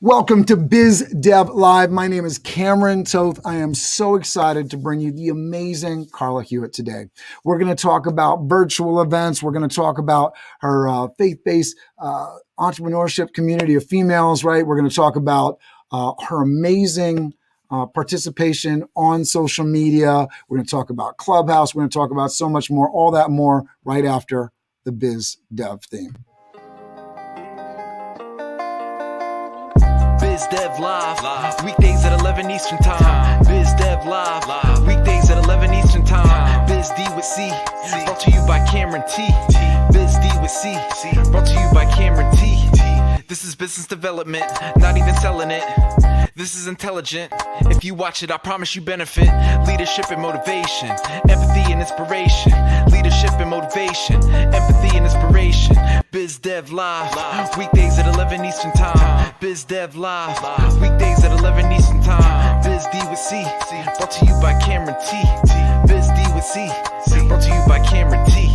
Welcome to Biz Dev Live. My name is Cameron Toth. I am so excited to bring you the amazing Karlet Hewitt today. We're going to talk about virtual events. We're going to talk about her faith-based entrepreneurship community of females, right? We're going to talk about her amazing participation on social media. We're going to talk about Clubhouse. We're going to talk about so much more, all that more right after the Biz Dev theme. Biz Dev Live, weekdays at 11 Eastern Time. Biz Dev Live, weekdays at 11 Eastern Time. Biz D with C, brought to you by Cameron T. Biz D with C, brought to you by Cameron T. This is business development, not even selling it. This is intelligent. If you watch it, I promise you benefit. Leadership and motivation, empathy and inspiration. Leadership and motivation, empathy and inspiration. Biz Dev Live, weekdays at 11 Eastern Time. Biz Dev Live, weekdays at 11 Eastern Time. Biz D with C, brought to you by Cameron T. Biz D with C, brought to you by Cameron T.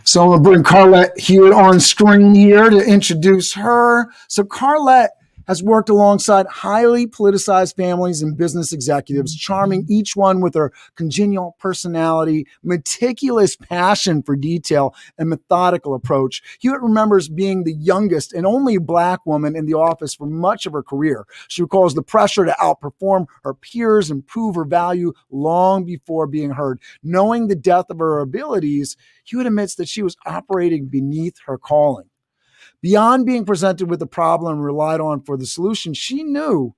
So I'm going to bring Karlet Hewitt on screen here to introduce her. So Karlet has worked alongside highly politicized families and business executives, charming each one with her congenial personality, meticulous passion for detail, and methodical approach. Hewitt remembers being the youngest and only Black woman in the office for much of her career. She recalls the pressure to outperform her peers and prove her value long before being heard. Knowing the depth of her abilities, Hewitt admits that she was operating beneath her calling. Beyond being presented with the problem and relied on for the solution, she knew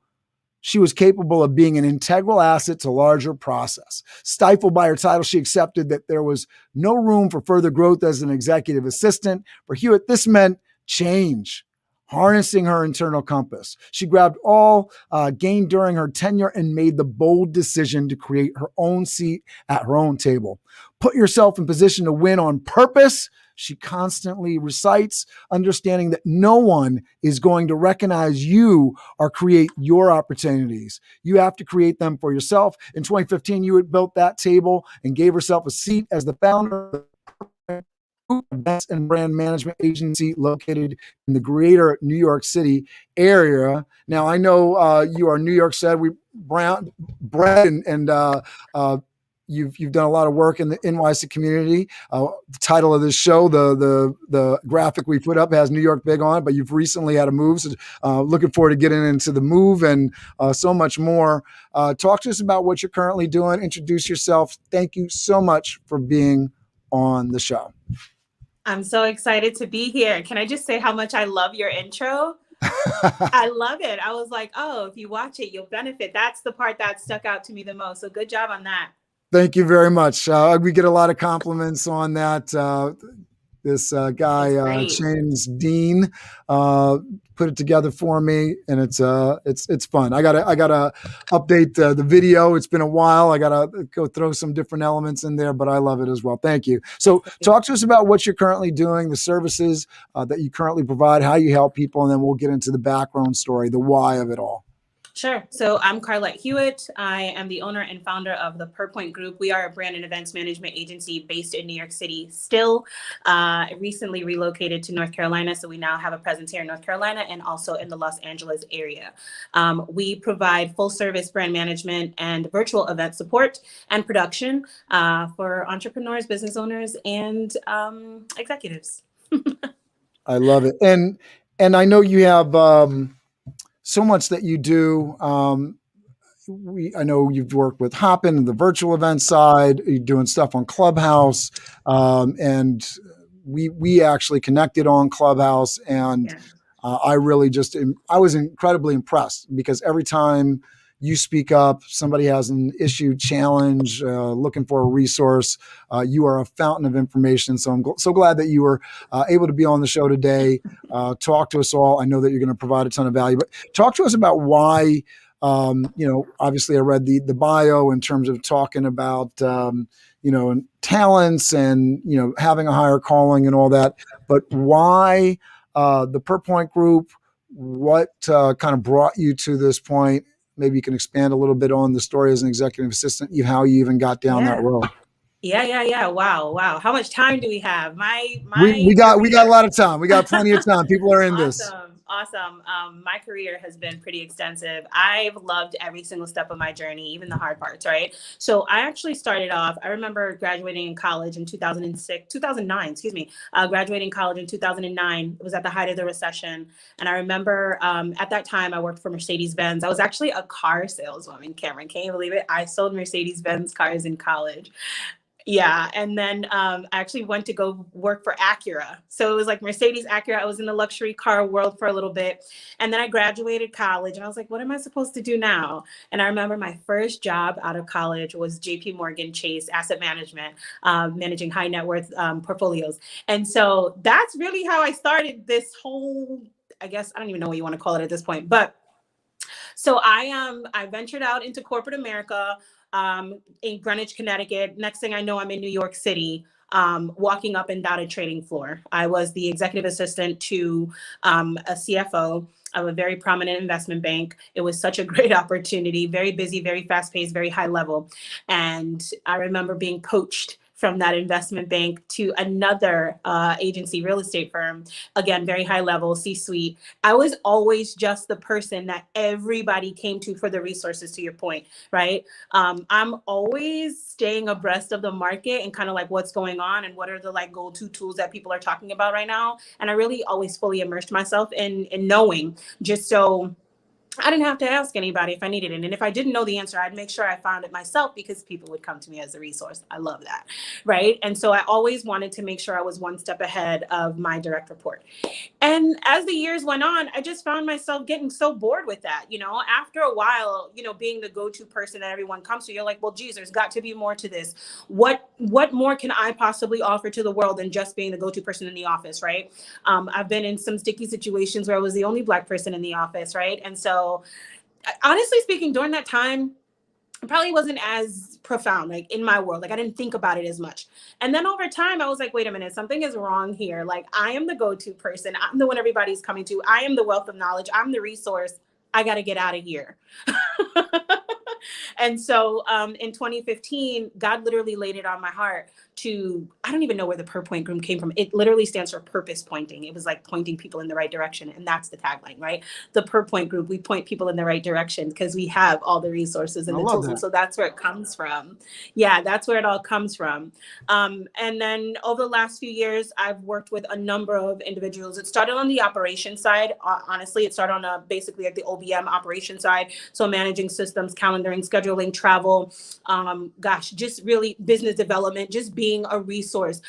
she was capable of being an integral asset to larger process. Stifled by her title, she accepted that there was no room for further growth as an executive assistant. For Hewitt, this meant change, harnessing her internal compass. She grabbed all gained during her tenure and made the bold decision to create her own seat at her own table. Put yourself in position to win on purpose, she constantly recites, understanding that no one is going to recognize you or create your opportunities. You have to create them for yourself. In 2015, Hewitt built that table and gave herself a seat as the founder of the Purpoint Group, events and brand management agency located in the greater New York City area. Now, I know you are New York said we bred and You've done a lot of work in the NYC community. The title of this show, the graphic we put up has New York big on it, but you've recently had a move. So looking forward to getting into the move and so much more. Talk to us about what you're currently doing. Introduce yourself. Thank you so much for being on the show. I'm so excited to be here. Can I just say how much I love your intro? I love it. I was like, oh, if you watch it, you'll benefit. That's the part that stuck out to me the most. So good job on that. Thank you very much. We get a lot of compliments on that. This guy, James Dean, put it together for me, and it's fun. I gotta update the video. It's been a while. I gotta go throw some different elements in there, but I love it as well. Thank you. So talk to us about what you're currently doing, the services that you currently provide, how you help people, and then we'll get into the background story, the why of it all. Sure. So I'm Karlet Hewitt. I am the owner and founder of the Purpoint Group. We are a brand and events management agency based in New York City still. Recently relocated to North Carolina. So we now have a presence here in North Carolina and also in the Los Angeles area. We provide full service brand management and virtual event support and production for entrepreneurs, business owners, and executives. I love it. And I know you have so much that you do. I know you've worked with Hopin and the virtual event side. You're doing stuff on Clubhouse, and we actually connected on Clubhouse. And I was incredibly impressed because every time you speak up, somebody has an issue, challenge, looking for a resource, you are a fountain of information. So I'm so glad that you were able to be on the show today, talk to us all. I know that you're going to provide a ton of value, but talk to us about why, obviously I read the bio in terms of talking about, talents and, having a higher calling and all that, but why the Purpoint Group, what kind of brought you to this point? Maybe you can expand a little bit on the story as an executive assistant, how you even got down that road. Yeah. Wow. How much time do we have? We My got a career. lot of time. We got plenty of time. People are in this. Awesome. My career has been pretty extensive. I've loved every single step of my journey, even the hard parts, right? So I actually started off, I remember graduating in college in 2009, excuse me, graduating college in 2009. It was at the height of the recession. And I remember at that time I worked for Mercedes-Benz. I was actually a car saleswoman, Cameron. Can you believe it? I sold Mercedes-Benz cars in college. Yeah, and then I actually went to go work for Acura. So it was like Mercedes Acura. I was in the luxury car world for a little bit. And then I graduated college and I was like, what am I supposed to do now? And I remember my first job out of college was JP Morgan Chase Asset Management, managing high net worth portfolios. And so that's really how I started this whole, I guess, I don't even know what you want to call it at this point, but so I ventured out into corporate America in Greenwich, Connecticut. Next thing I know, I'm in New York City, walking up and down a trading floor. I was the executive assistant to a CFO of a very prominent investment bank. It was such a great opportunity, very busy, very fast paced, very high level. And I remember being poached from that investment bank to another agency real estate firm, again, very high level, C-suite. I was always just the person that everybody came to for the resources, to your point, right? I'm always staying abreast of the market and kind of like what's going on and what are the like go-to tools that people are talking about right now. And I really always fully immersed myself in knowing, just so I didn't have to ask anybody if I needed it. And if I didn't know the answer, I'd make sure I found it myself because people would come to me as a resource. I love that. Right. And so I always wanted to make sure I was one step ahead of my direct report. And as the years went on, I just found myself getting so bored with that. After a while, being the go-to person that everyone comes to, you're like, well, geez, there's got to be more to this. What more can I possibly offer to the world than just being the go-to person in the office, right? I've been in some sticky situations where I was the only Black person in the office, right? And so, honestly speaking, during that time, it probably wasn't as profound, like in my world. Like I didn't think about it as much. And then over time, I was like, wait a minute, something is wrong here. Like I am the go-to person. I'm the one everybody's coming to. I am the wealth of knowledge. I'm the resource. I got to get out of here. And so in 2015, God literally laid it on my heart I don't even know where the Purpoint Group came from. It literally stands for purpose pointing. It was like pointing people in the right direction. And that's the tagline, right? The Purpoint Group, we point people in the right direction because we have all the resources and the tools. And so that's where it comes from. Yeah, that's where it all comes from. And then over the last few years, I've worked with a number of individuals. It started on the operation side. Honestly, it started on basically at the OBM operation side. So managing systems, calendaring, scheduling, travel, just really business development, just being a resource.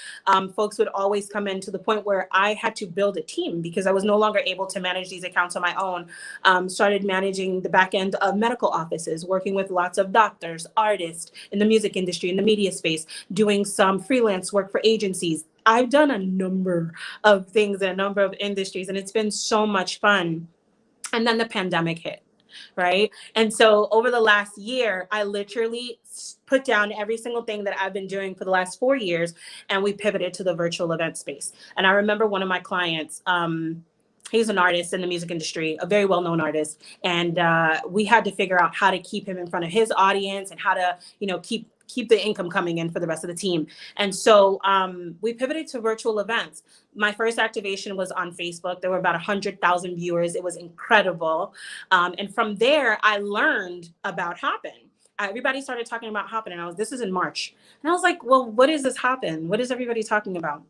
Folks would always come in to the point where I had to build a team because I was no longer able to manage these accounts on my own. Started managing the back end of medical offices, working with lots of doctors, artists in the music industry, in the media space, doing some freelance work for agencies. I've done a number of things in a number of industries, and it's been so much fun. And then the pandemic hit. Right. And so over the last year, I literally put down every single thing that I've been doing for the last 4 years, and we pivoted to the virtual event space. And I remember one of my clients, he's an artist in the music industry, a very well-known artist. And we had to figure out how to keep him in front of his audience and how to, keep the income coming in for the rest of the team. And so we pivoted to virtual events. My first activation was on Facebook. There were about 100,000 viewers. It was incredible. And from there, I learned about Hopin. Everybody started talking about Hopin, and this is in March. And I was like, well, what is this Hopin? What is everybody talking about?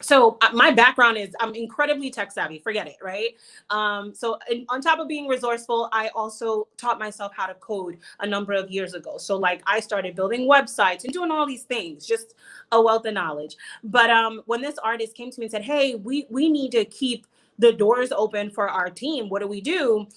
So my background is I'm incredibly tech savvy, forget it, right? So on top of being resourceful, I also taught myself how to code a number of years ago. So like I started building websites and doing all these things, just a wealth of knowledge. But when this artist came to me and said, hey, we need to keep the doors open for our team, what do?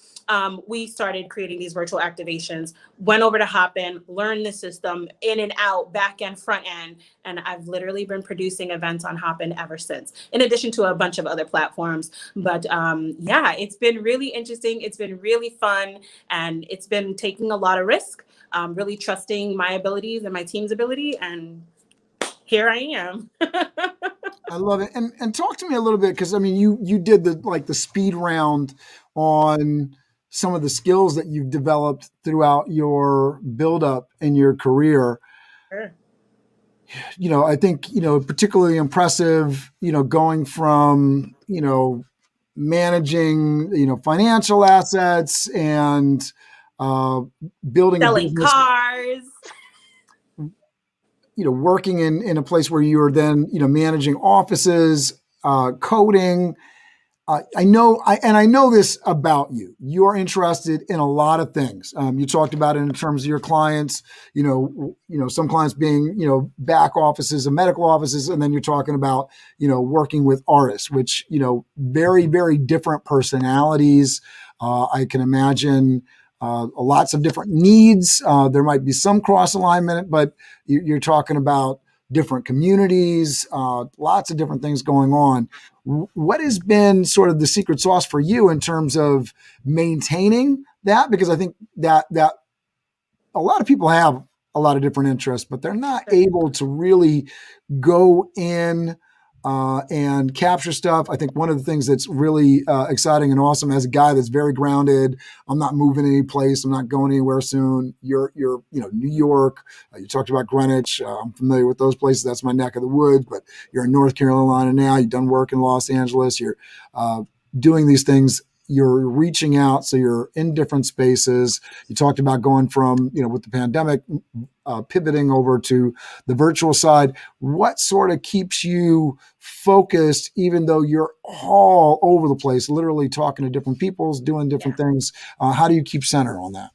We started creating these virtual activations, went over to Hopin, learned the system in and out, back end, front end. And I've literally been producing events on Hopin ever since, in addition to a bunch of other platforms. But it's been really interesting. It's been really fun. And it's been taking a lot of risk, really trusting my abilities and my team's ability. And here I am. I love it. And talk to me a little bit, because I mean, you did the speed round on some of the skills that you've developed throughout your buildup in your career. Sure. I think, particularly impressive, going from, managing, financial assets and uh, building a Selling business, cars. working in a place where you are then, managing offices, coding. I know this about you. You're interested in a lot of things. You talked about it in terms of your clients. Some clients being back offices and medical offices, and then you're talking about working with artists, which very very different personalities. I can imagine lots of different needs. There might be some cross alignment, but you're talking about different communities, lots of different things going on. What has been sort of the secret sauce for you in terms of maintaining that? Because I think that a lot of people have a lot of different interests, but they're not able to really go in and capture stuff. I think one of the things that's really exciting and awesome as a guy that's very grounded. I'm not moving any place. I'm not going anywhere soon. You're New York. You talked about Greenwich. I'm familiar with those places. That's my neck of the woods. But you're in North Carolina now. You've done work in Los Angeles. You're doing these things. You're reaching out, so you're in different spaces. You talked about going from, with the pandemic, pivoting over to the virtual side. What sort of keeps you focused, even though you're all over the place, literally talking to different peoples, doing different things? How do you keep center on that?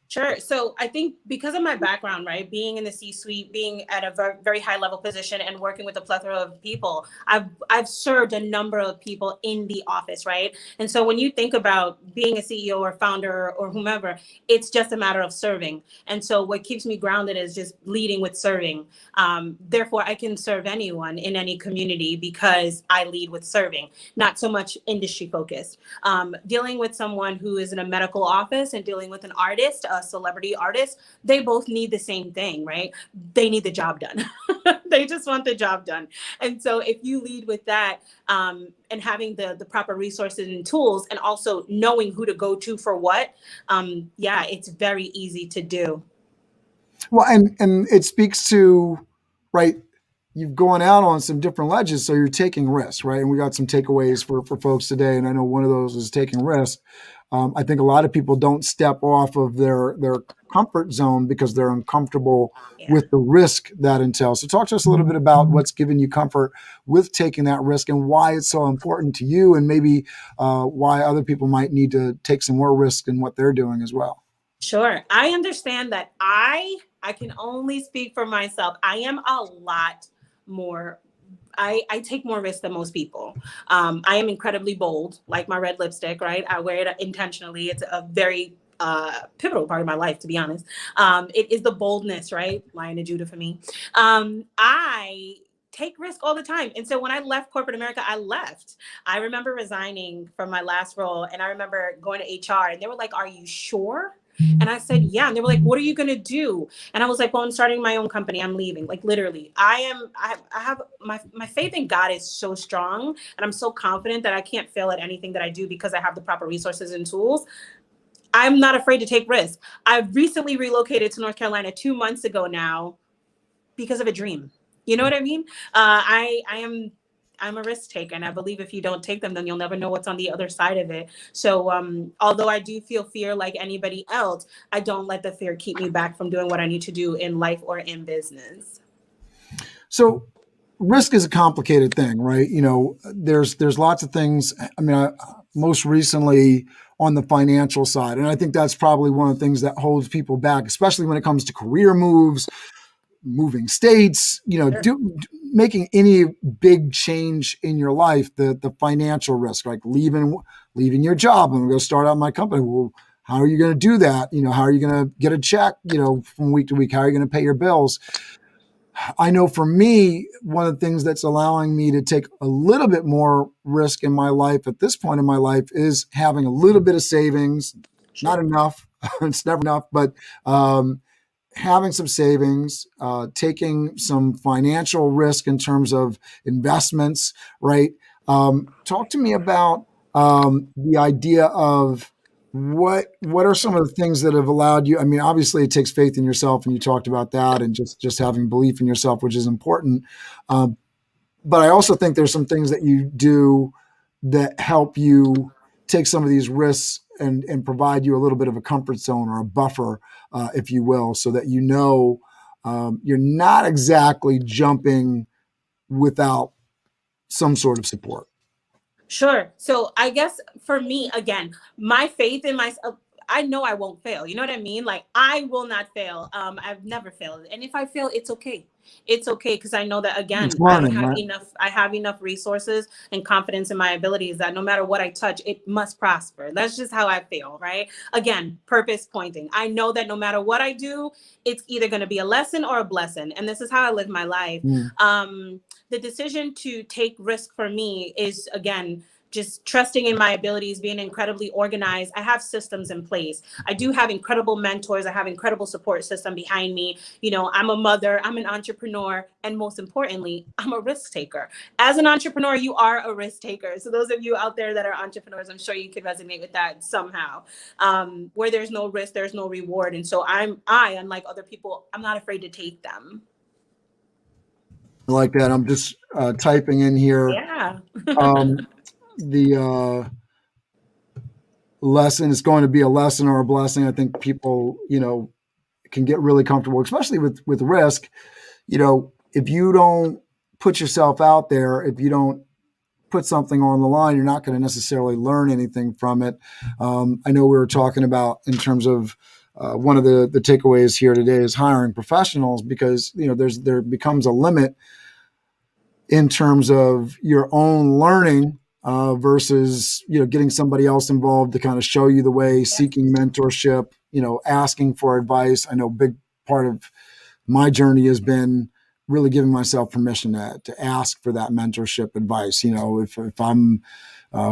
Sure. So I think because of my background, right, being in the C-suite, being at a very high level position and working with a plethora of people, I've served a number of people in the office, right? And so when you think about being a CEO or founder or whomever, it's just a matter of serving. And so what keeps me grounded is just leading with serving. Therefore, I can serve anyone in any community because I lead with serving, not so much industry focused. Dealing with someone who is in a medical office and dealing with an artist, a celebrity artist, they both need the same thing, right? They need the job done. They just want the job done. And so if you lead with that, and having the proper resources and tools, and also knowing who to go to for what, it's very easy to do. Well, and it speaks to, right, you've gone out on some different ledges, so you're taking risks, right? And we got some takeaways for folks today, and I know one of those is taking risks. I think a lot of people don't step off of their comfort zone because they're uncomfortable with the risk that entails. So talk to us a little bit about what's given you comfort with taking that risk and why it's so important to you, and maybe why other people might need to take some more risk in what they're doing as well. Sure. I understand that I can only speak for myself. I am a lot more, I take more risks than most people. I am incredibly bold, like my red lipstick, right? I wear it intentionally. It's a very pivotal part of my life, to be honest. It is the boldness, right? Lion of Judah for me. I take risk all the time. And so when I left corporate America, I left. I remember resigning from my last role, and I remember going to HR and they were like, "Are you sure?" And I said, "Yeah." And they were like, "What are you going to do?" And I was like, "Well, I'm starting my own company. I'm leaving." Like literally, I have my faith in God is so strong, and I'm so confident that I can't fail at anything that I do because I have the proper resources and tools. I'm not afraid to take risks. I recently relocated to North Carolina 2 months ago now because of a dream. You know what I mean? I'm a risk taker, and I believe if you don't take them, then you'll never know what's on the other side of it. So although I do feel fear like anybody else, I don't let the fear keep me back from doing what I need to do in life or in business. So risk is a complicated thing, right? There's lots of things. I mean, most recently on the financial side, and I think that's probably one of the things that holds people back, especially when it comes to career moves, moving states, making any big change in your life, the financial risk, like leaving your job. I'm going to start out my company. Well, how are you going to do that? How are you going to get a check, from week to week? How are you going to pay your bills? I know for me, one of the things that's allowing me to take a little bit more risk in my life at this point in my life is having a little bit of savings, not enough. It's never enough, but having some savings, taking some financial risk in terms of investments, right? Talk to me about the idea of what are some of the things that have allowed you? I mean, obviously, it takes faith in yourself, and you talked about that, and just having belief in yourself, which is important. Um, but I also think there's some things that you do that help you take some of these risks and provide you a little bit of a comfort zone or a buffer, if you will, so that you're not exactly jumping without some sort of support. Sure. So I guess for me, again, my faith in myself, I know I won't fail. You know what I mean? Like I will not fail. I've never failed. And if I fail, it's okay. It's okay because I know that It's again, learning, right? I have enough resources and confidence in my abilities that no matter what I touch, it must prosper. That's just how I feel, right? Again, purpose pointing. I know that no matter what I do, it's either going to be a lesson or a blessing. And this is how I live my life. Mm. The decision to take risk for me is again just trusting in my abilities, being incredibly organized. I have systems in place. I do have incredible mentors. I have incredible support system behind me. You know, I'm a mother, I'm an entrepreneur, and most importantly, I'm a risk taker. As an entrepreneur, you are a risk taker. So those of you out there that are entrepreneurs, I'm sure you can resonate with that somehow. Where there's no risk, there's no reward. And so unlike other people, I'm not afraid to take them. I like that. I'm just typing in here. Yeah. The lesson is going to be a lesson or a blessing. I think people, can get really comfortable, especially with risk. If you don't put yourself out there, if you don't put something on the line, you're not going to necessarily learn anything from it. I know we were talking about in terms of one of the takeaways here today is hiring professionals because, there becomes a limit in terms of your own learning versus, getting somebody else involved to kind of show you the way, seeking mentorship, asking for advice. I know a big part of my journey has been really giving myself permission to ask for that mentorship advice. If I'm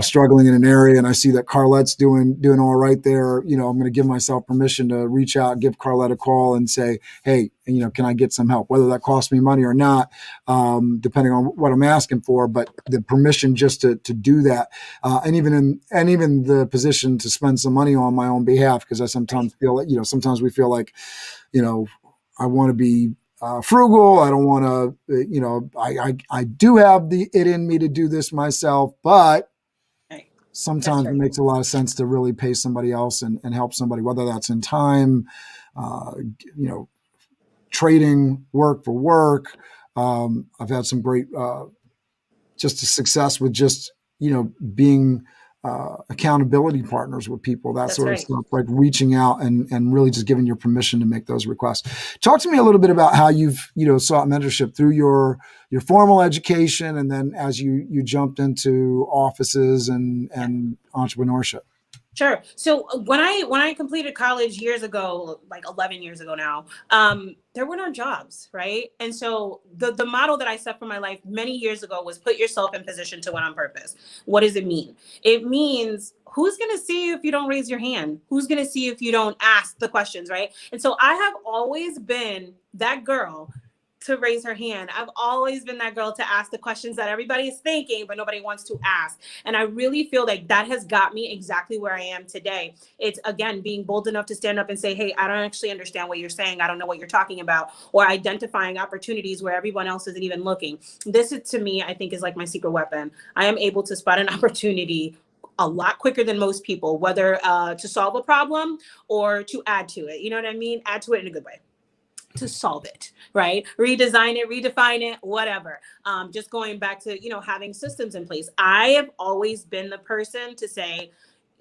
struggling in an area and I see that Karlet's doing all right there, I'm going to give myself permission to reach out, give Karlet a call and say, hey, can I get some help? Whether that costs me money or not, depending on what I'm asking for, but the permission just to do that. And even the position to spend some money on my own behalf, because I sometimes feel like, sometimes we feel like, I want to be frugal. I don't want to, I do have it in me to do this myself, but sometimes it makes a lot of sense to really pay somebody else and help somebody, whether that's in time, trading work for work. I've had some great, just a success with just, being accountability partners with people, that sort of stuff, like reaching out and really just giving your permission to make those requests. Talk to me a little bit about how you've, sought mentorship through your formal education. And then as you jumped into offices and entrepreneurship. Sure. So when I completed college years ago, like 11 years ago now, there were no jobs, right? And so the model that I set for my life many years ago was put yourself in position to win on purpose. What does it mean? It means who's going to see you if you don't raise your hand? Who's going to see you if you don't ask the questions, right? And so I have always been that girl to raise her hand. I've always been that girl to ask the questions that everybody is thinking, but nobody wants to ask. And I really feel like that has got me exactly where I am today. It's, again, being bold enough to stand up and say, hey, I don't actually understand what you're saying. I don't know what you're talking about, or identifying opportunities where everyone else isn't even looking. This is, to me, I think is like my secret weapon. I am able to spot an opportunity a lot quicker than most people, whether to solve a problem or to add to it. You know what I mean? Add to it in a good way. To solve it, right? Redesign it, redefine it, whatever. Just going back to, having systems in place. I have always been the person to say,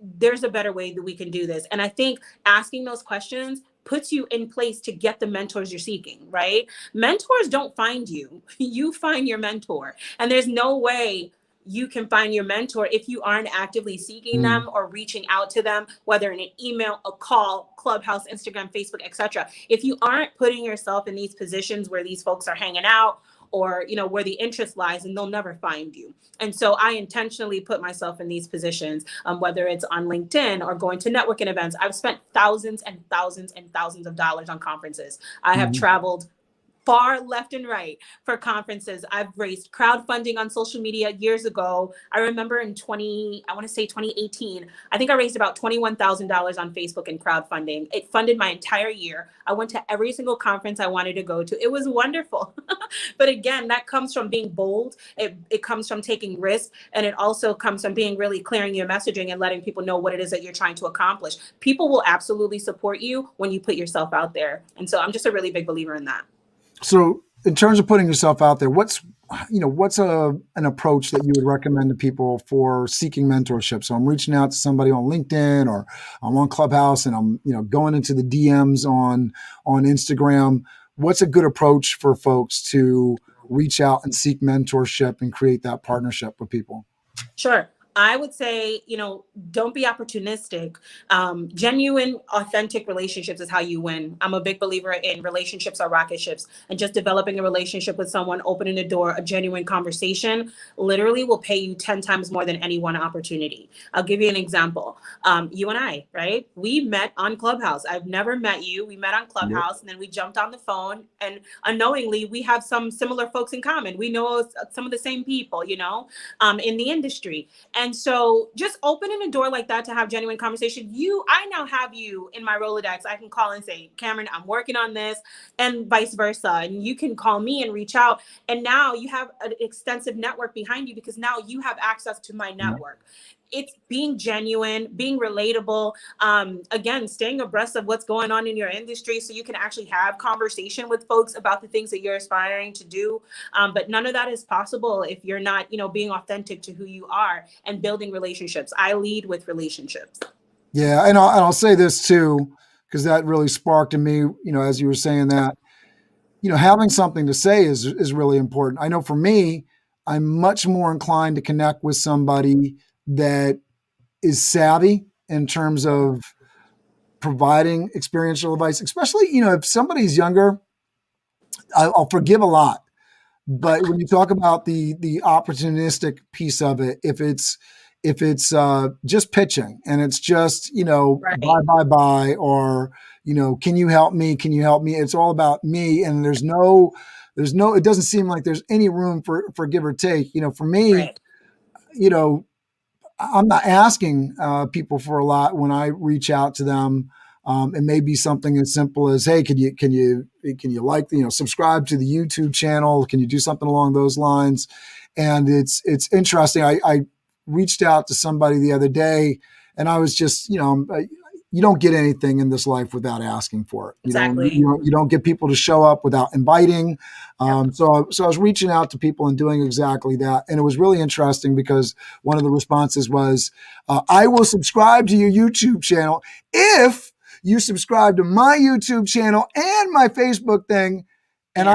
there's a better way that we can do this. And I think asking those questions puts you in place to get the mentors you're seeking, right? Mentors don't find you. You find your mentor. And there's no way you can find your mentor if you aren't actively seeking them or reaching out to them, whether in an email, a call, Clubhouse, Instagram, Facebook, etc. If you aren't putting yourself in these positions where these folks are hanging out or, where the interest lies, and they'll never find you. And so I intentionally put myself in these positions, whether it's on LinkedIn or going to networking events. I've spent thousands and thousands and thousands of dollars on conferences. I have traveled far left and right for conferences. I've raised crowdfunding on social media years ago. I remember in 2018, I think I raised about $21,000 on Facebook in crowdfunding. It funded my entire year. I went to every single conference I wanted to go to. It was wonderful. But again, that comes from being bold. It comes from taking risks. And it also comes from being really clear in your messaging and letting people know what it is that you're trying to accomplish. People will absolutely support you when you put yourself out there. And so I'm just a really big believer in that. So in terms of putting yourself out there, what's an approach that you would recommend to people for seeking mentorship? So I'm reaching out to somebody on LinkedIn, or I'm on Clubhouse, and I'm, going into the DMs on Instagram. What's a good approach for folks to reach out and seek mentorship and create that partnership with people? Sure. I would say, don't be opportunistic. Genuine, authentic relationships is how you win. I'm a big believer in relationships are rocket ships, and just developing a relationship with someone, opening the door, a genuine conversation literally will pay you 10 times more than any one opportunity. I'll give you an example. You and I, right? We met on Clubhouse. I've never met you. We met on Clubhouse, and then we jumped on the phone, and unknowingly we have some similar folks in common. We know some of the same people, in the industry. And so just opening a door like that to have genuine conversation, I now have you in my Rolodex. I can call and say, Cameron, I'm working on this, and vice versa. And you can call me and reach out. And now you have an extensive network behind you, because now you have access to my network. It's being genuine, being relatable, again, staying abreast of what's going on in your industry so you can actually have conversation with folks about the things that you're aspiring to do. But none of that is possible if you're not, being authentic to who you are and building relationships. I lead with relationships. Yeah. And I'll say this too, because that really sparked in me, as you were saying that, having something to say is really important. I know for me, I'm much more inclined to connect with somebody that is savvy in terms of providing experiential advice, especially, if somebody's younger, I'll forgive a lot. But when you talk about the opportunistic piece of it, if it's just pitching and it's just, Right. buy, or, can you help me? Can you help me? It's all about me. And there's no, it doesn't seem like there's any room for give or take. For me, Right. I'm not asking people for a lot when I reach out to them. It may be something as simple as, hey, can you subscribe to the YouTube channel? Can you do something along those lines? And it's interesting. I reached out to somebody the other day, and I was just, you don't get anything in this life without asking for it. Exactly. You don't get people to show up without inviting. So I was reaching out to people and doing exactly that. And it was really interesting because one of the responses was, I will subscribe to your YouTube channel if you subscribe to my YouTube channel and my Facebook thing. And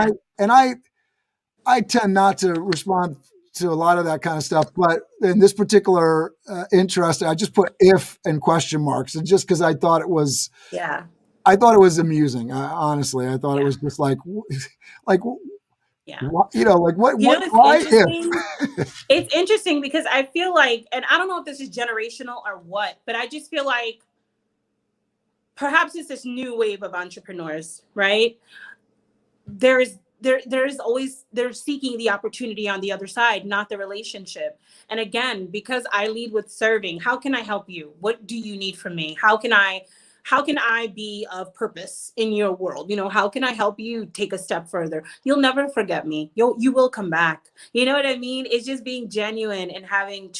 I tend not to respond to a lot of that kind of stuff, but in this particular interest, I just put if and question marks, and just because I thought it was, amusing. Honestly, I thought it was just like, why if? It's interesting because I feel like, and I don't know if this is generational or what, but I just feel like perhaps it's this new wave of entrepreneurs, right? They're seeking the opportunity on the other side, not the relationship. And again, because I lead with serving, how can I help you? What do you need from me? How can I be of purpose in your world? How can I help you take a step further? You'll never forget me. You will come back. You know what I mean? It's just being genuine and having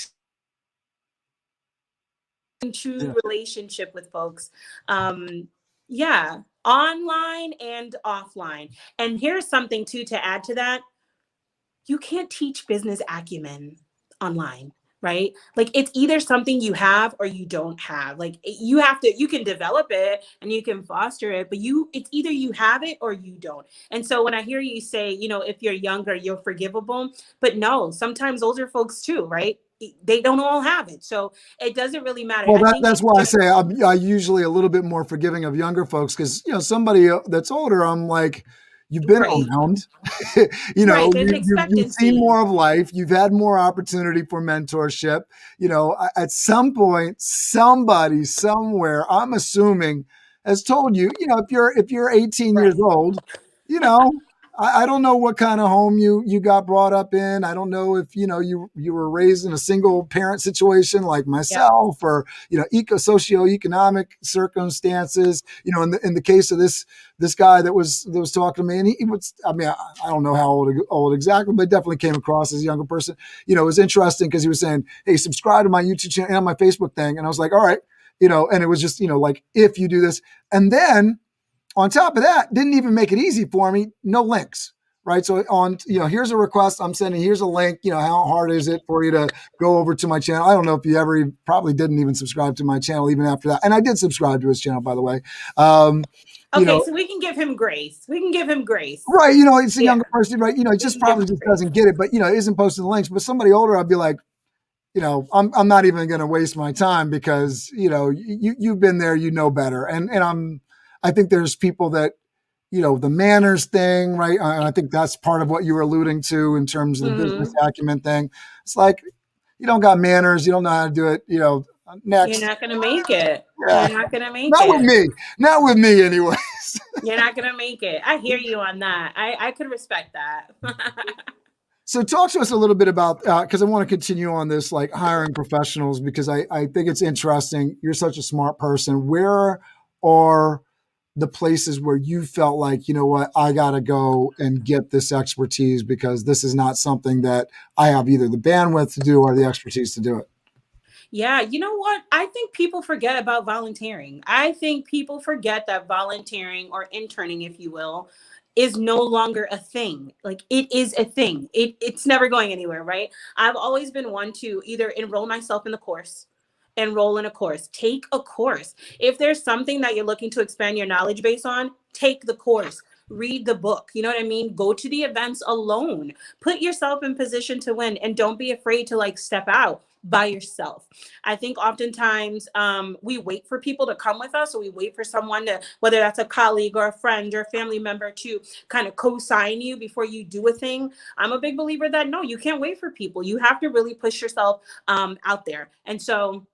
true relationship with folks. Online and offline. And here's something too to add to that. You can't teach business acumen online, right? Like it's either something you have or you don't have. Like you can develop it and you can foster it, but it's either you have it or you don't. And so when I hear you say, if you're younger, you're forgivable, but no, sometimes older folks too, right? They don't all have it. So it doesn't really matter. Well, that's why I say I'm usually a little bit more forgiving of younger folks, because, somebody that's older, I'm like, you've been around, you've seen more of life. You've had more opportunity for mentorship. At some point, somebody somewhere, I'm assuming, has told you, if you're 18 years old, I don't know what kind of home you got brought up in. I don't know if you were raised in a single parent situation like Yeah. myself, or socioeconomic circumstances. In the case of this guy that was talking to me, and he was, I mean, I don't know how old exactly, but definitely came across as a younger person. It was interesting because he was saying, "Hey, subscribe to my YouTube channel and my Facebook thing," and I was like, "All right," and it was just like, if you do this, and then on top of that, didn't even make it easy for me. No links, right? So here's a request I'm sending. Here's a link. How hard is it for you to go over to my channel? I don't know if you ever probably didn't even subscribe to my channel even after that. And I did subscribe to his channel, by the way. Okay, so we can give him grace. We can give him grace. Right. It's a younger person, right? It just probably just doesn't get it, but it isn't posting the links. But somebody older, I'd be like, I'm not even going to waste my time because, you've been there, better. And I think there's people that, the manners thing, right? And I think that's part of what you were alluding to in terms of the business acumen thing. It's like, you don't got manners, you don't know how to do it, next. You're not going to make it. Yeah. You're not going to make Not it. with me. Not with me anyways. You're not going to make it. I hear you on that. I could respect that. So talk to us a little bit about, because I want to continue on this, like hiring professionals, because I think it's interesting. You're such a smart person. Where are the places where you felt like, what, I got to go and get this expertise because this is not something that I have either the bandwidth to do or the expertise to do it? Yeah, you know what? I think people forget about volunteering. I think people forget that volunteering or interning, if you will, is no longer a thing. Like it is a thing. It's never going anywhere, right? I've always been one to either enroll myself in the course, enroll in a course, take a course. If there's something that you're looking to expand your knowledge base on, take the course. Read the book. You know what I mean? Go to the events alone. Put yourself in position to win and don't be afraid to step out by yourself. I think oftentimes we wait for people to come with us, or we wait for someone to, whether that's a colleague or a friend or a family member, to kind of co-sign you before you do a thing. I'm a big believer that no, you can't wait for people. You have to really push yourself out there. And so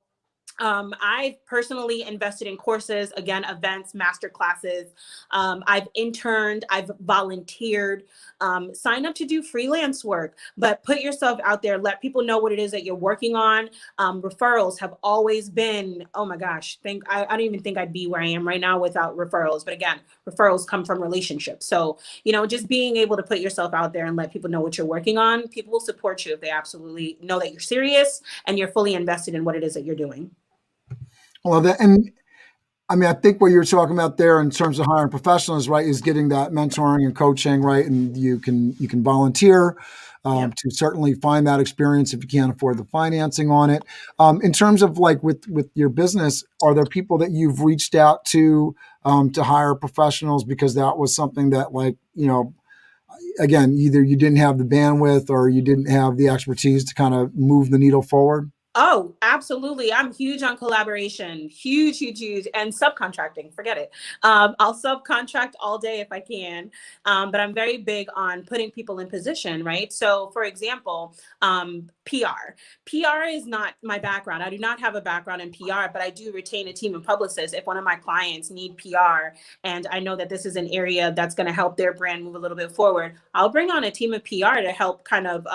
I've personally invested in courses, again, events, master classes. I've interned, I've volunteered, sign up to do freelance work, but put yourself out there. Let people know what it is that you're working on. Referrals have always been, oh my gosh, I don't even think I'd be where I am right now without referrals. But again, referrals come from relationships. So, just being able to put yourself out there and let people know what you're working on, people will support you if they absolutely know that you're serious and you're fully invested in what it is that you're doing. Well, and I mean, I think what you're talking about there in terms of hiring professionals, right, is getting that mentoring and coaching, right? And you can volunteer to certainly find that experience if you can't afford the financing on it. In terms of with your business, are there people that you've reached out to hire professionals because that was something that again, either you didn't have the bandwidth or you didn't have the expertise to kind of move the needle forward? Oh, absolutely. I'm huge on collaboration, huge, huge, huge, and subcontracting. Forget it. I'll subcontract all day if I can, but I'm very big on putting people in position, right? So, for example, PR. PR is not my background. I do not have a background in PR, but I do retain a team of publicists if one of my clients need PR, and I know that this is an area that's going to help their brand move a little bit forward. I'll bring on a team of PR to help kind of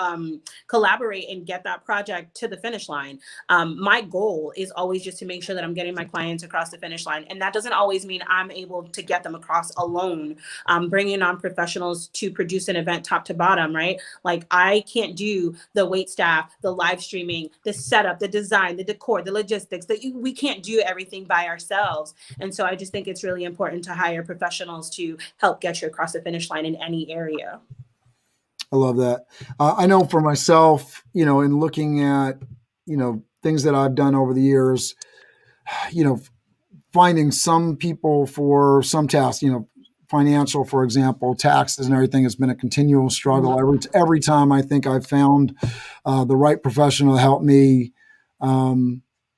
collaborate and get that project to the finish line. My goal is always just to make sure that I'm getting my clients across the finish line. And that doesn't always mean I'm able to get them across alone. Bringing on professionals to produce an event top to bottom, right? Like I can't do the wait staff, the live streaming, the setup, the design, the decor, the logistics, we can't do everything by ourselves. And so I just think it's really important to hire professionals to help get you across the finish line in any area. I love that. I know for myself, in looking at things that I've done over the years, finding some people for some tasks, financial, for example, taxes and everything has been a continual struggle. Every time I think I've found the right professional to help me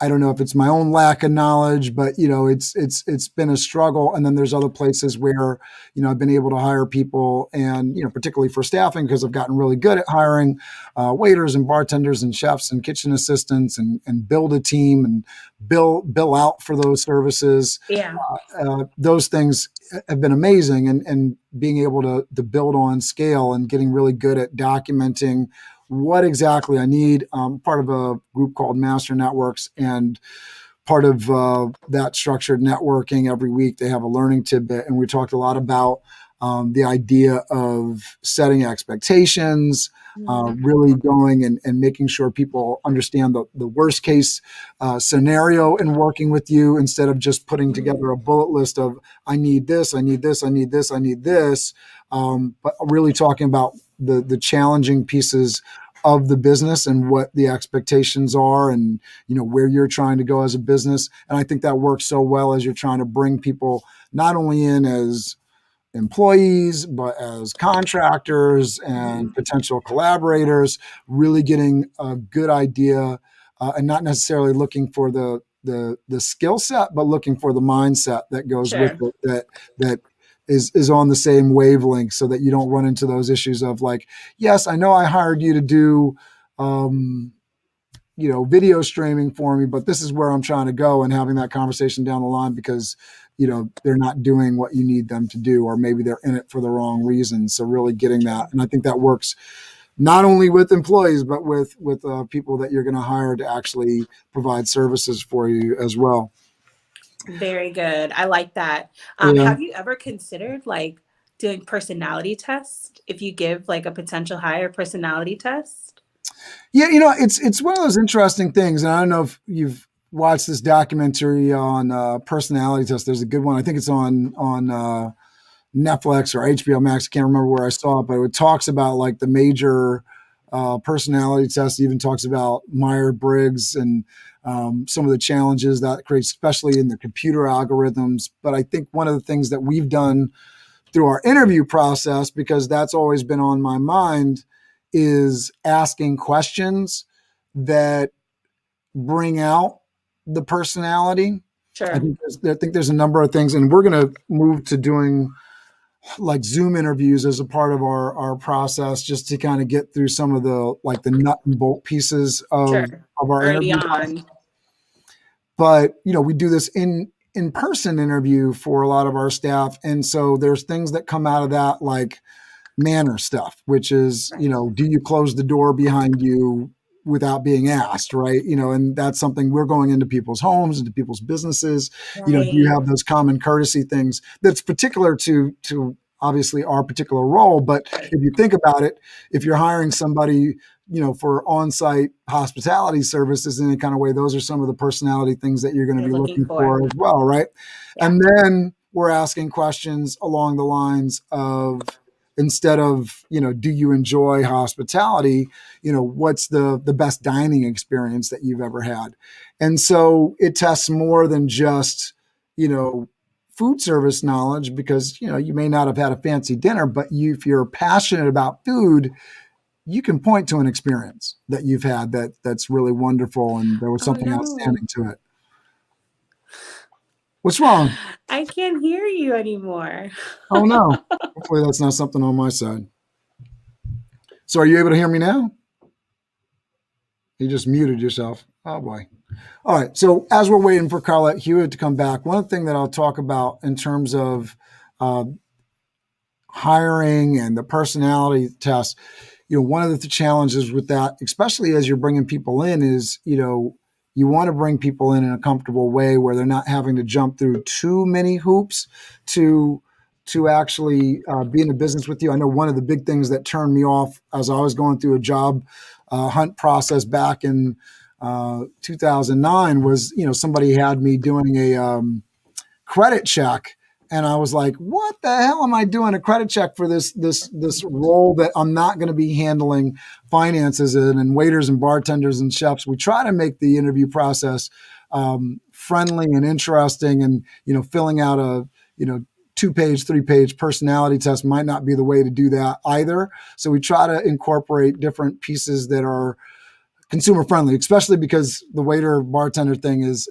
I don't know if it's my own lack of knowledge, but it's been a struggle. And then there's other places where I've been able to hire people, and particularly for staffing, because I've gotten really good at hiring waiters and bartenders and chefs and kitchen assistants, and build a team and bill out for those services. Yeah. Those things have been amazing, and being able to build on scale and getting really good at documenting what exactly I need. Part of a group called Master Networks, and part of that structured networking, every week they have a learning tidbit, and we talked a lot about the idea of setting expectations, really going and making sure people understand the worst case scenario in working with you, instead of just putting together a bullet list of I need this, I need this, I need this, I need this, but really talking about the challenging pieces of the business and what the expectations are, and where you're trying to go as a business. And I think that works so well as you're trying to bring people not only in as employees, but as contractors and potential collaborators, really getting a good idea, and not necessarily looking for the skill set, but looking for the mindset that goes with it, that is on the same wavelength, so that you don't run into those issues of like, yes, I know I hired you to do video streaming for me, but this is where I'm trying to go, and having that conversation down the line because they're not doing what you need them to do, or maybe they're in it for the wrong reasons. So really getting that. And I think that works not only with employees, but with people that you're going to hire to actually provide services for you as well. Very good. I like that. Yeah. Have you ever considered like doing personality tests if you give like a potential hire personality test? Yeah, it's one of those interesting things. And I don't know if you've watched this documentary on personality tests. There's a good one. I think it's on Netflix or HBO Max. I can't remember where I saw it, but it talks about like the major personality tests. It even talks about Myers-Briggs and some of the challenges that creates, especially in the computer algorithms. But I think one of the things that we've done through our interview process, because that's always been on my mind, is asking questions that bring out the personality. Sure. I think there's a number of things, and we're going to move to doing like Zoom interviews as a part of our process, just to kind of get through some of the nut and bolt pieces of our early interview. On. But we do this in-person interview for a lot of our staff, and so there's things that come out of that, like manner stuff, which is do you close the door behind you without being asked, right? And that's something, we're going into people's homes, into people's businesses. Right. Do you have those common courtesy things that's particular to obviously our particular role? But if you think about it, if you're hiring somebody, for on-site hospitality services in any kind of way, those are some of the personality things that you're going to be looking for as well, right? Yeah. And then we're asking questions along the lines of, instead of, do you enjoy hospitality? What's the best dining experience that you've ever had? And so it tests more than just, food service knowledge, because, you may not have had a fancy dinner, but if you're passionate about food, you can point to an experience that you've had that's really wonderful, and there was something outstanding to it. What's wrong? I can't hear you anymore. Oh, no. Hopefully that's not something on my side. So are you able to hear me now? You just muted yourself. Oh, boy. All right. So as we're waiting for Karlet Hewitt to come back, one thing that I'll talk about in terms of hiring and the personality test, one of the challenges with that, especially as you're bringing people in, is, you want to bring people in a comfortable way where they're not having to jump through too many hoops to actually be in a business with you. I know one of the big things that turned me off as I was going through a job hunt process back in 2009 was, somebody had me doing a credit check. And I was like, what the hell am I doing a credit check for this role that I'm not going to be handling finances in, and waiters and bartenders and chefs? We try to make the interview process friendly and interesting, and, filling out a, 2-page, 3-page personality test might not be the way to do that either. So we try to incorporate different pieces that are consumer friendly, especially because the waiter bartender thing is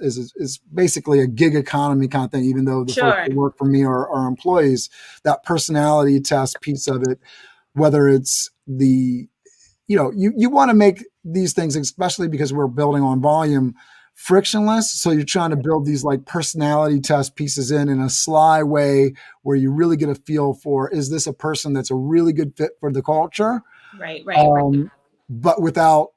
basically a gig economy kind of thing. Even though the folks Sure. that work for me are employees, that personality test piece of it, whether it's you want to make these things, especially because we're building on volume, frictionless. So you're trying to build these like personality test pieces in a sly way where you really get a feel for, is this a person that's a really good fit for the culture? Right. Right. But without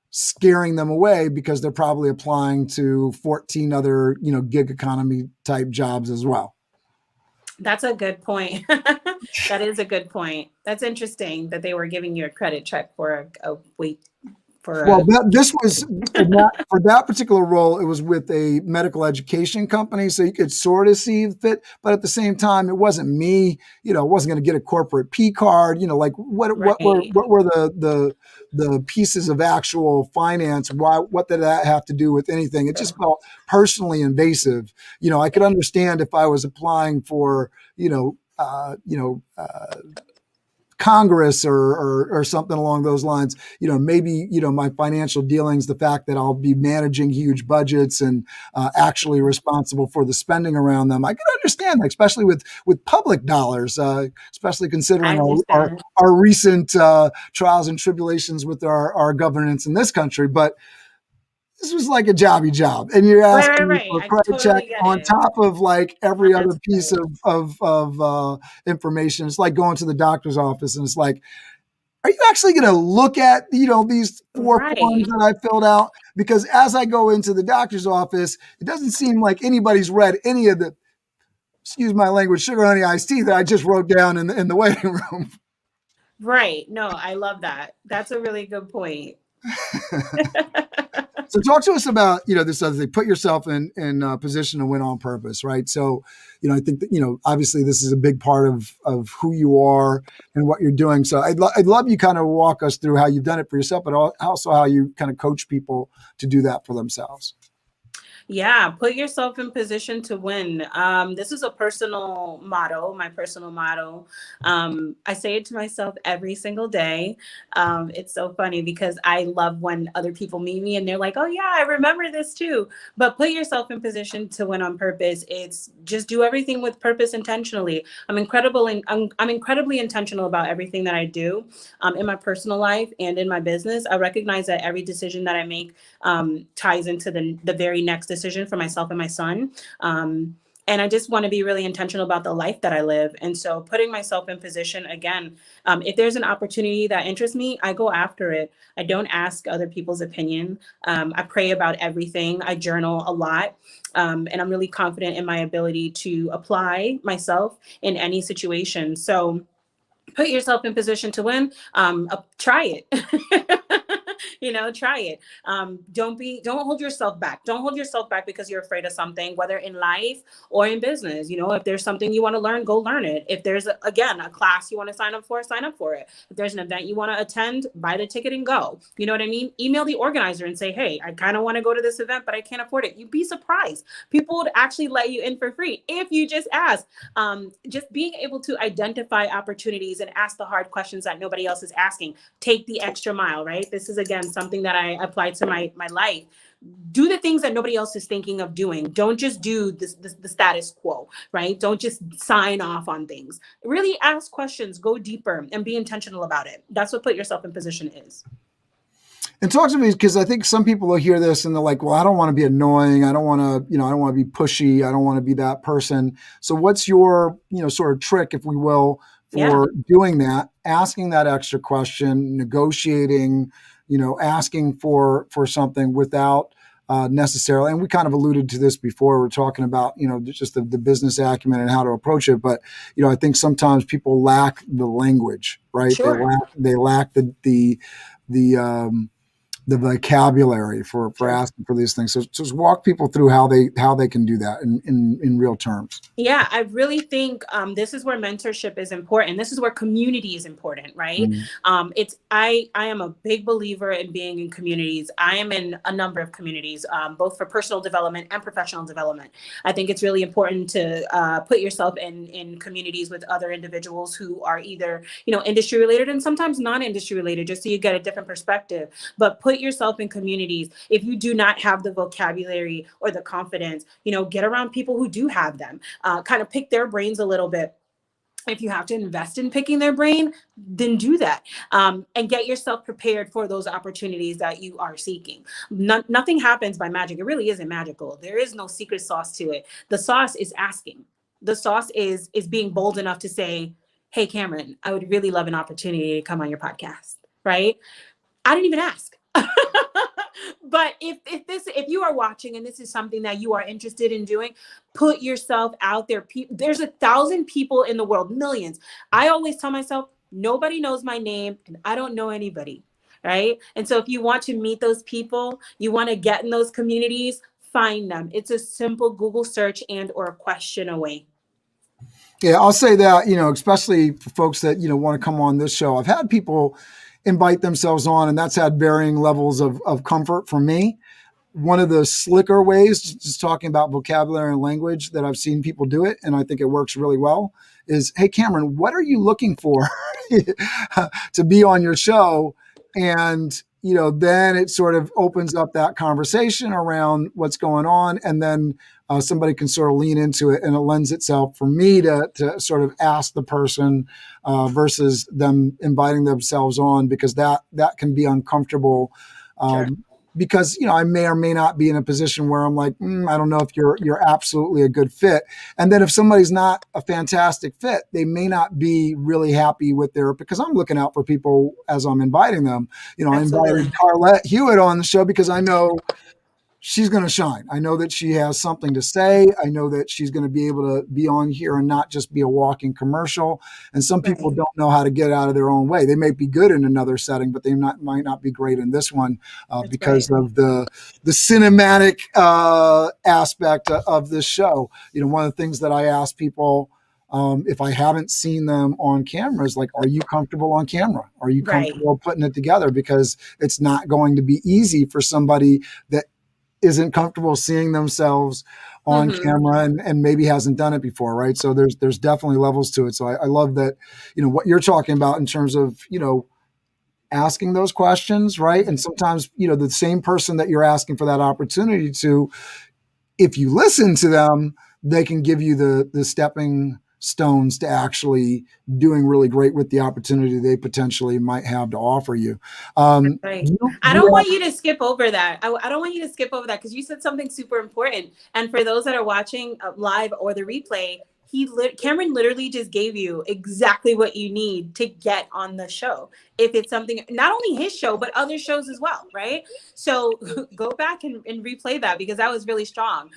scaring them away because they're probably applying to 14 other, gig economy type jobs as well. That's a good point. That is a good point. That's interesting that they were giving you a credit check for a week. Well, this was for that particular role. It was with a medical education company, so you could sort of see the fit, but at the same time, it wasn't me. It wasn't going to get a corporate P card. Like what were the pieces of actual finance? What did that have to do with anything? It just felt personally invasive. I could understand if I was applying for Congress or something along those lines, maybe, my financial dealings, the fact that I'll be managing huge budgets and actually responsible for the spending around them. I can understand that, especially with public dollars, especially considering our recent trials and tribulations with our governance in this country. But this was like a jobby job, and you're asking me for a credit check on top of like every other piece of information. It's like going to the doctor's office, and it's like, are you actually going to look at these 4 forms that I filled out? Because as I go into the doctor's office, it doesn't seem like anybody's read any of the, excuse my language, sugar honey iced tea that I just wrote down in the waiting room. Right. No, I love that. That's a really good point. So talk to us about, this other thing, put yourself in position to win on purpose, right? So, I think that, obviously this is a big part of who you are and what you're doing. So I'd love you kind of walk us through how you've done it for yourself, but also how you kind of coach people to do that for themselves. Yeah, put yourself in position to win. This is a personal motto, my personal motto. I say it to myself every single day. It's so funny because I love when other people meet me and they're like, oh yeah, I remember this too. But put yourself in position to win on purpose. It's just do everything with purpose intentionally. I'm incredibly intentional about everything that I do in my personal life and in my business. I recognize that every decision that I make ties into the very next decision for myself and my son. And I just want to be really intentional about the life that I live. And so putting myself in position again, if there's an opportunity that interests me, I go after it. I don't ask other people's opinion. I pray about everything. I journal a lot. And I'm really confident in my ability to apply myself in any situation. So put yourself in position to win. Try it. Try it. Don't hold yourself back. Don't hold yourself back because you're afraid of something, whether in life or in business. If there's something you want to learn, go learn it. If there's a class you want to sign up for it. If there's an event you want to attend, buy the ticket and go. You know what I mean? Email the organizer and say, hey, I kind of want to go to this event, but I can't afford it. You'd be surprised. People would actually let you in for free if you just ask. Just being able to identify opportunities and ask the hard questions that nobody else is asking. Take the extra mile, right? This is, again, something that I apply to my life. Do the things that nobody else is thinking of doing. Don't just do the status quo, right? Don't just sign off on things. Really ask questions, go deeper, and be intentional about it. That's what put yourself in position is. And talk to me, because I think some people will hear this and they're like, well, I don't want to be annoying. I don't want to, I don't want to be pushy. I don't want to be that person. So what's your, sort of trick, if we will, for doing that, asking that extra question, negotiating, asking for something without necessarily, and we kind of alluded to this before, we're talking about, just the business acumen and how to approach it. But, I think sometimes people lack the language, right? Sure. They lack the vocabulary for asking for these things. So just walk people through how they can do that in real terms. Yeah, I really think this is where mentorship is important. This is where community is important, right? Mm-hmm. I am a big believer in being in communities. I am in a number of communities, both for personal development and professional development. I think it's really important to put yourself in communities with other individuals who are either, industry related and sometimes non-industry related, just so you get a different perspective. But put put yourself in communities. If you do not have the vocabulary or the confidence, get around people who do have them. Kind of pick their brains a little bit. If you have to invest in picking their brain, then do that, and get yourself prepared for those opportunities that you are seeking. Nothing happens by magic. It really isn't magical. There is no secret sauce to it. The sauce is asking. The sauce is being bold enough to say, hey, Cameron, I would really love an opportunity to come on your podcast, right? I didn't even ask. But if you are watching and this is something that you are interested in doing, put yourself out there. There's 1,000 people in the world, millions. I always tell myself, nobody knows my name and I don't know anybody, right? And so if you want to meet those people, you want to get in those communities, find them. It's a simple Google search and or a question away. Yeah, I'll say that, especially for folks that, want to come on this show. I've had people invite themselves on, and that's had varying levels of comfort for me. One of the slicker ways, just talking about vocabulary and language that I've seen people do it, and I think it works really well, is, hey, Cameron, what are you looking for to be on your show? And, then it sort of opens up that conversation around what's going on. And then somebody can sort of lean into it, and it lends itself for me to sort of ask the person versus them inviting themselves on, because that can be uncomfortable. Sure. Because, I may or may not be in a position where I'm like, I don't know if you're absolutely a good fit. And then if somebody's not a fantastic fit, they may not be really happy with because I'm looking out for people as I'm inviting them. I invited Karlet Hewitt on the show because I know she's going to shine. I know that she has something to say. I know that she's going to be able to be on here and not just be a walking commercial. And some people don't know how to get out of their own way. They may be good in another setting, but they might not be great in this one because of the cinematic aspect of this show. One of the things that I ask people, if I haven't seen them on camera, is like, are you comfortable on camera? Are you comfortable putting it together? Because it's not going to be easy for somebody that isn't comfortable seeing themselves on camera and maybe hasn't done it before, right? So there's definitely levels to it. So I love that, what you're talking about in terms of, asking those questions, right? And sometimes, the same person that you're asking for that opportunity to, if you listen to them, they can give you the stepping stones to actually doing really great with the opportunity they potentially might have to offer you. I don't want you to skip over that. I don't want you to skip over that because you said something super important. And for those that are watching live or the replay, Cameron literally just gave you exactly what you need to get on the show. If it's something, not only his show, but other shows as well, right? So go back and replay that because that was really strong.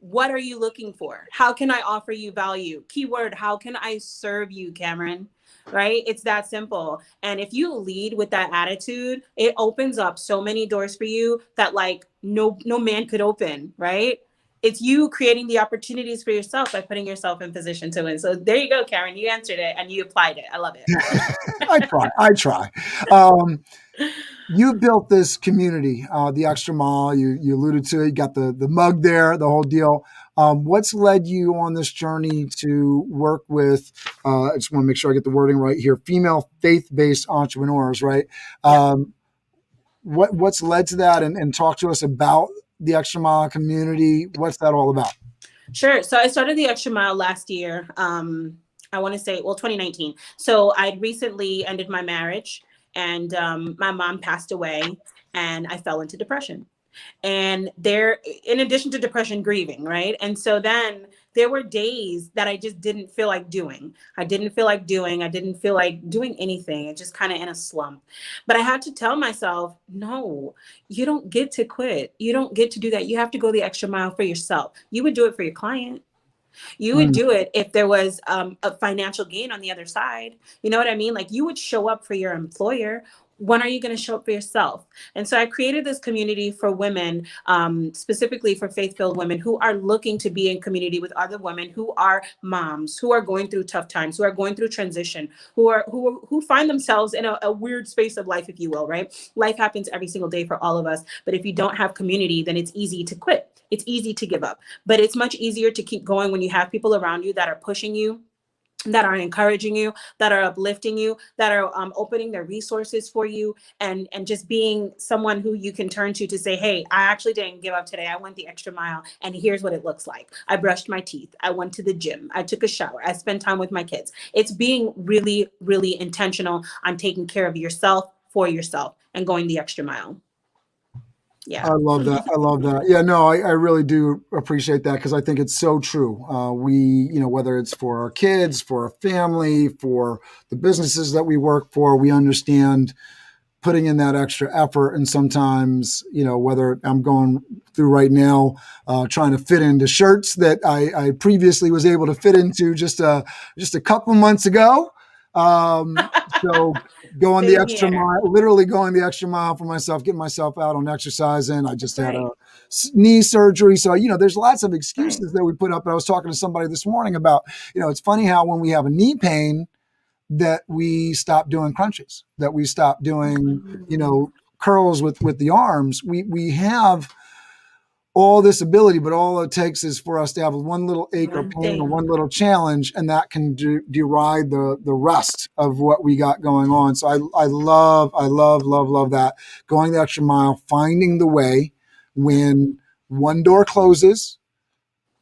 What are you looking for? How can I offer you value? Keyword, how can I serve you, Cameron? Right? It's that simple. And if you lead with that attitude, it opens up so many doors for you that like no man could open, right? It's you creating the opportunities for yourself by putting yourself in position to win. So there you go, Karen. You answered it and you applied it. I love it. I try. You built this community, the Extra Mile. You alluded to it. You got the mug there, the whole deal. What's led you on this journey to work with? I just want to make sure I get the wording right here. Female faith-based entrepreneurs, right? What's led to that? And talk to us about the Extra Mile community. What's that all about? Sure. So I started the Extra Mile last year. I want to say, 2019. So I'd recently ended my marriage. And my mom passed away and I fell into depression. And in addition to depression, grieving, right? And so then there were days that I just didn't feel like doing. I didn't feel like doing anything. It's just kind of in a slump. But I had to tell myself, no, you don't get to quit. You don't get to do that. You have to go the extra mile for yourself. You would do it for your client. You would do it if there was a financial gain on the other side. You know what I mean? Like you would show up for your employer. When are you going to show up for yourself? And so I created this community for women, specifically for faith-filled women who are looking to be in community with other women who are moms, who are going through tough times, who are going through transition, who find themselves in a weird space of life, if you will, right? Life happens every single day for all of us. But if you don't have community, then it's easy to quit. It's easy to give up, but it's much easier to keep going when you have people around you that are pushing you, that are encouraging you, that are uplifting you, that are opening their resources for you, and just being someone who you can turn to say, hey, I actually didn't give up today. I went the extra mile, and here's what it looks like. I brushed my teeth. I went to the gym. I took a shower. I spent time with my kids. It's being really, really intentional on taking care of yourself, for yourself, and going the extra mile. Yeah. I love that. I love that. Yeah, no, I really do appreciate that because I think it's so true. Whether it's for our kids, for our family, for the businesses that we work for, we understand putting in that extra effort. And sometimes, whether I'm going through right now, trying to fit into shirts that I previously was able to fit into just a couple months ago. So going the Same extra here. mile, literally going the extra mile for myself, getting myself out on exercising. I just That's had right. a knee surgery. So, there's lots of Right. excuses that we put up. And I was talking to somebody this morning about, it's funny how when we have a knee pain, that we stop doing crunches, that we stop doing, curls with the arms. We have all this ability, but all it takes is for us to have one little ache or One pain or thing. one little challenge, and that can deride the rest of what we got going on. So I love that. Going the extra mile, finding the way when one door closes,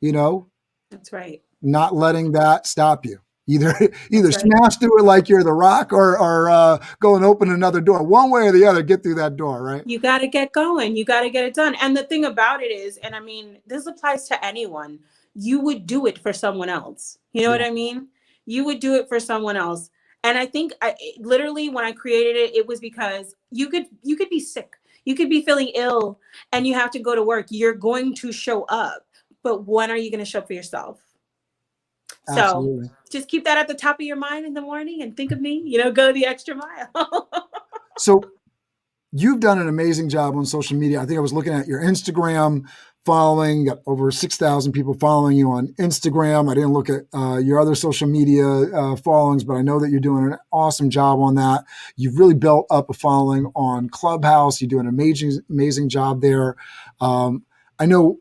That's right. not letting that stop you. Either That's right. smash through it like you're the Rock, or go and open another door. One way or the other, get through that door, right? You got to get going. You got to get it done. And the thing about it is, and I mean, this applies to anyone, you would do it for someone else. You know Yeah, what I mean? You would do it for someone else. And I think literally when I created it, it was because you could be sick. You could be feeling ill and you have to go to work. You're going to show up. But when are you going to show up for yourself? So absolutely. just keep that at the top of your mind in the morning and think of me, go the extra mile. So you've done an amazing job on social media. I think I was looking at your Instagram following, got over 6,000 people following you on Instagram. I didn't look at your other social media followings, but I know that you're doing an awesome job on that. You've really built up a following on Clubhouse. You do an amazing job there. I know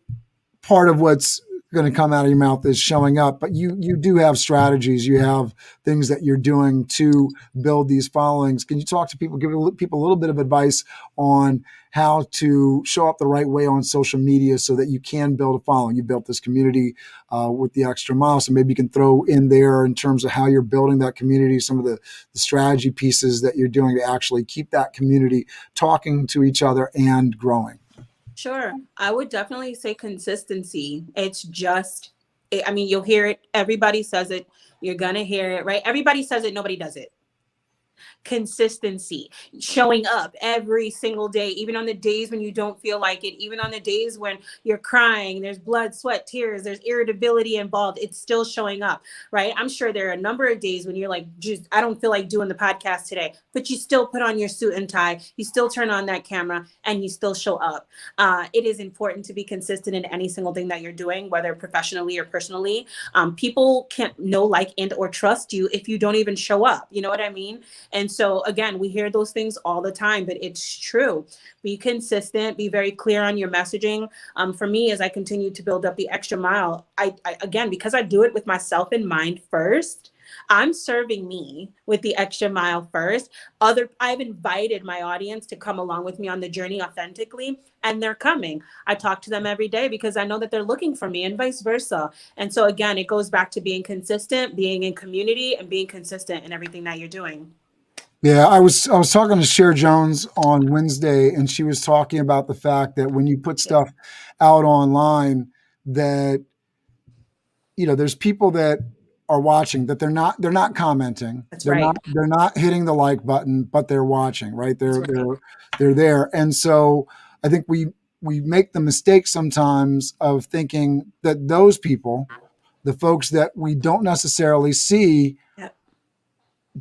part of what's going to come out of your mouth is showing up, but you do have strategies. You have things that you're doing to build these followings. Can you talk to people, give people a little bit of advice on how to show up the right way on social media so that you can build a following? You built this community with the extra mile, so maybe you can throw in there in terms of how you're building that community, some of the strategy pieces that you're doing to actually keep that community talking to each other and growing. Sure. I would definitely say consistency. It's just, I mean, you'll hear it. Everybody says it. You're going to hear it, right? Everybody says it. Nobody does it. Consistency, showing up every single day, even on the days when you don't feel like it, even on the days when you're crying, there's blood, sweat, tears, there's irritability involved, it's still showing up, right? I'm sure there are a number of days when you're like, just, I don't feel like doing the podcast today, but you still put on your suit and tie, you still turn on that camera, and you still show up. It is important to be consistent in any single thing that you're doing, whether professionally or personally. People can't know, like, and or trust you if you don't even show up. You know what I mean? And so again, we hear those things all the time, but it's true. Be consistent, be very clear on your messaging. For me, as I continue to build up the extra mile, I again, because I do it with myself in mind first, I'm serving me with the extra mile first. I've invited my audience to come along with me on the journey authentically, and they're coming. I talk to them every day because I know that they're looking for me, and vice versa. And so again, it goes back to being consistent, being in community, and being consistent in everything that you're doing. Yeah, I was talking to Cher Jones on Wednesday, and she was talking about the fact that when you put stuff out online, that there's people that are watching, that they're not commenting, That's they're right. not hitting the like button, but they're watching, right? That's right. They're there, and so I think we make the mistake sometimes of thinking that those people, the folks that we don't necessarily see, Yep.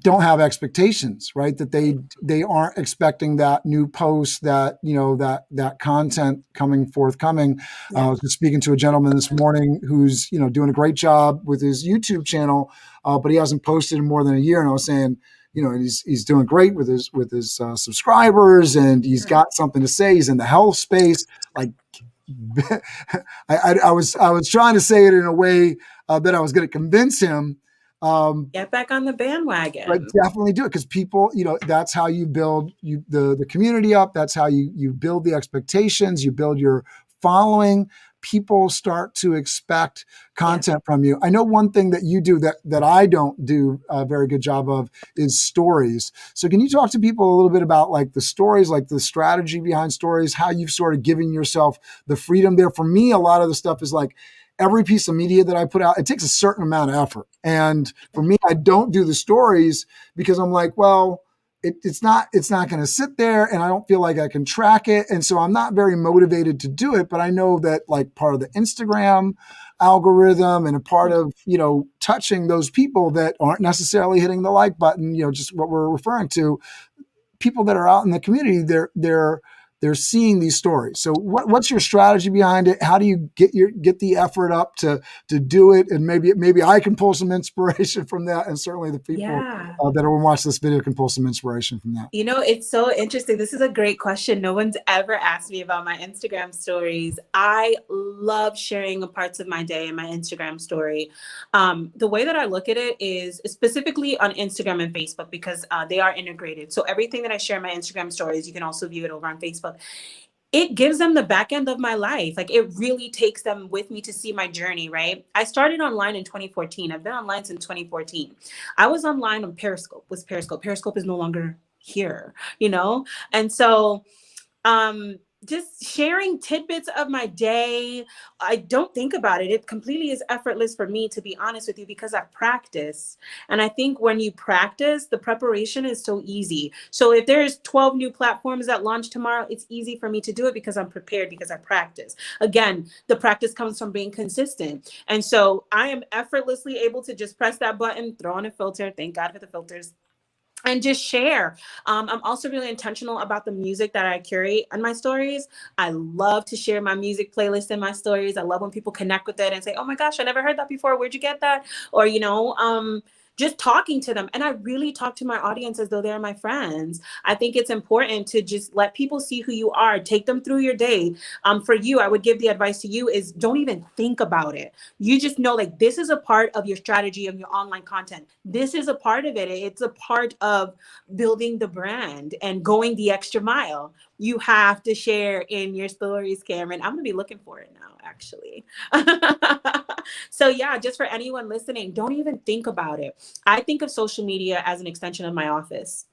don't have expectations, right? That they aren't expecting that new post, that that content forthcoming. I was just speaking to a gentleman this morning who's doing a great job with his YouTube channel, but he hasn't posted in more than a year. And I was saying, and he's doing great with his subscribers, and he's got something to say. He's in the health space, like. I was trying to say it in a way that I was going to convince him Get back on the But bandwagon. definitely do it, because people, that's how you build the community up. That's how you build the expectations. You build your following. People start to expect Yeah. content from you. I know one thing that you do that I don't do a very good job of is stories. So can you talk to people a little bit about like the stories, like the strategy behind stories, how you've sort of given yourself the freedom there? For me, a lot of the stuff is like, every piece of media that I put out, it takes a certain amount of effort. And for me, I don't do the stories because I'm like, well, it's not going to sit there, and I don't feel like I can track it. And so I'm not very motivated to do it. But I know that like part of the Instagram algorithm and a part of, touching those people that aren't necessarily hitting the like button, just what we're referring to, people that are out in the community, they're seeing these stories. So what's your strategy behind it? How do you get the effort up to do it? And maybe I can pull some inspiration from that, and certainly the people Yeah. that will watch this video can pull some inspiration from that. It's so interesting. This is a great question. No one's ever asked me about my Instagram stories. I love sharing parts of my day in my Instagram story. The way that I look at it is specifically on Instagram and Facebook, because they are integrated. So everything that I share in my Instagram stories, you can also view it over on Facebook. It gives them the back end of my life. Like, it really takes them with me to see my journey, right? I started online in 2014. I've been online since 2014. I was online on Periscope. Was Periscope? Periscope is no longer here, And so just sharing tidbits of my day. I don't think about it. It completely is effortless for me, to be honest with you, because I practice. And I think when you practice, the preparation is so easy. So if there's 12 new platforms that launch tomorrow, it's easy for me to do it because I'm prepared, because I practice. Again, the practice comes from being consistent. And so I am effortlessly able to just press that button, throw on a filter. Thank God for the filters. And just share. I'm also really intentional about the music that I curate on my stories. I love to share my music playlist in my stories. I love when people connect with it and say, oh my gosh, I never heard that before. Where'd you get that? Or, just talking to them. And I really talk to my audience as though they're my friends. I think it's important to just let people see who you are, take them through your day. For you, I would give the advice to you is don't even think about it. You just know, like, this is a part of your strategy of your online content. This is a part of it. It's a part of building the brand and going the extra mile. You have to share in your stories, Cameron. I'm going to be looking for it now, actually. So yeah, just for anyone listening, don't even think about it. I think of social media as an extension of my office.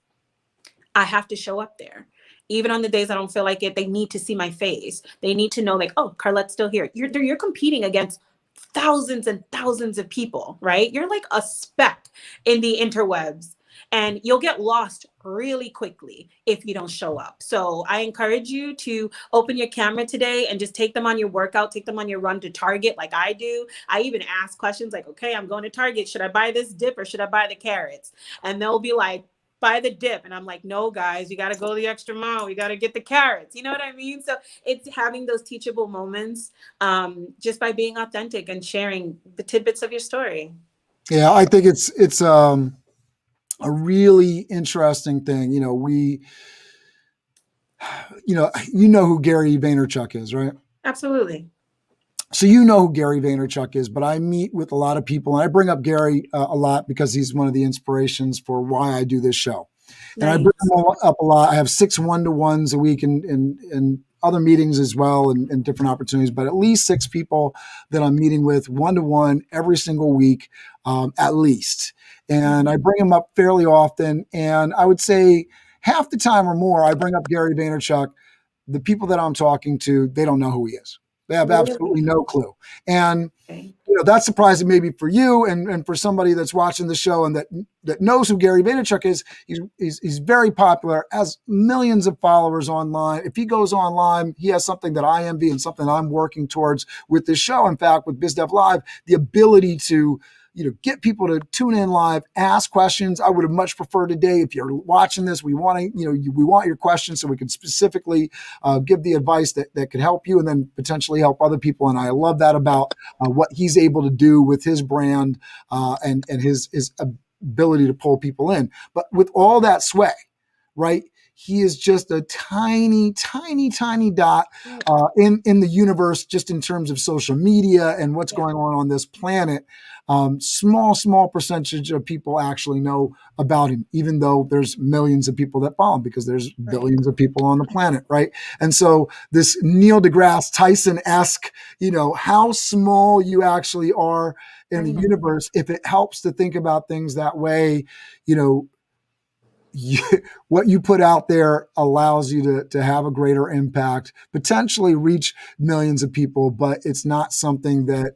I have to show up there. Even on the days I don't feel like it, they need to see my face. They need to know, like, oh, Karlet's still here. You're competing against thousands and thousands of people, right? You're like a speck in the interwebs, and you'll get lost really quickly if you don't show up. So I encourage you to open your camera today and just take them on your workout, take them on your run to Target like I do. I even ask questions like, okay, I'm going to Target. Should I buy this dip or should I buy the carrots? And they'll be like, buy the dip. And I'm like, no, guys, you got to go the extra mile. You got to get the carrots. You know what I mean? So it's having those teachable moments just by being authentic and sharing the tidbits of your story. Yeah, I think it's a really interesting thing. You know who Gary Vaynerchuk is, right? Absolutely. So you know who Gary Vaynerchuk is, but I meet with a lot of people, and I bring up Gary a lot because he's one of the inspirations for why I do this show. And I bring him up a lot. I have 6 one-to-ones a week and other meetings as well, and different opportunities, but at least 6 people that I'm meeting with one-to-one every single week, at least. And I bring him up fairly often. And I would say half the time or more, I bring up Gary Vaynerchuk. The people that I'm talking to, they don't know who he is. They have absolutely no clue. And that's surprising maybe for you and for somebody that's watching the show and that knows who Gary Vaynerchuk is. He's very popular, has millions of followers online. If he goes online, he has something that I envy and something I'm working towards with this show. In fact, with BizDev Live, the ability to get people to tune in live, ask questions. I would have much preferred today, if you're watching this, we want your questions so we can specifically give the advice that could help you and then potentially help other people. And I love that about what he's able to do with his brand and his ability to pull people in. But with all that sway, right? he is just a tiny, tiny, tiny dot in the universe, just in terms of social media and what's going on this planet. Small percentage of people actually know about him, even though there's millions of people that follow him, because there's billions of people on the planet, right? And so this Neil deGrasse Tyson-esque, how small you actually are in the universe, if it helps to think about things that way, what you put out there allows you to have a greater impact, potentially reach millions of people, but it's not something that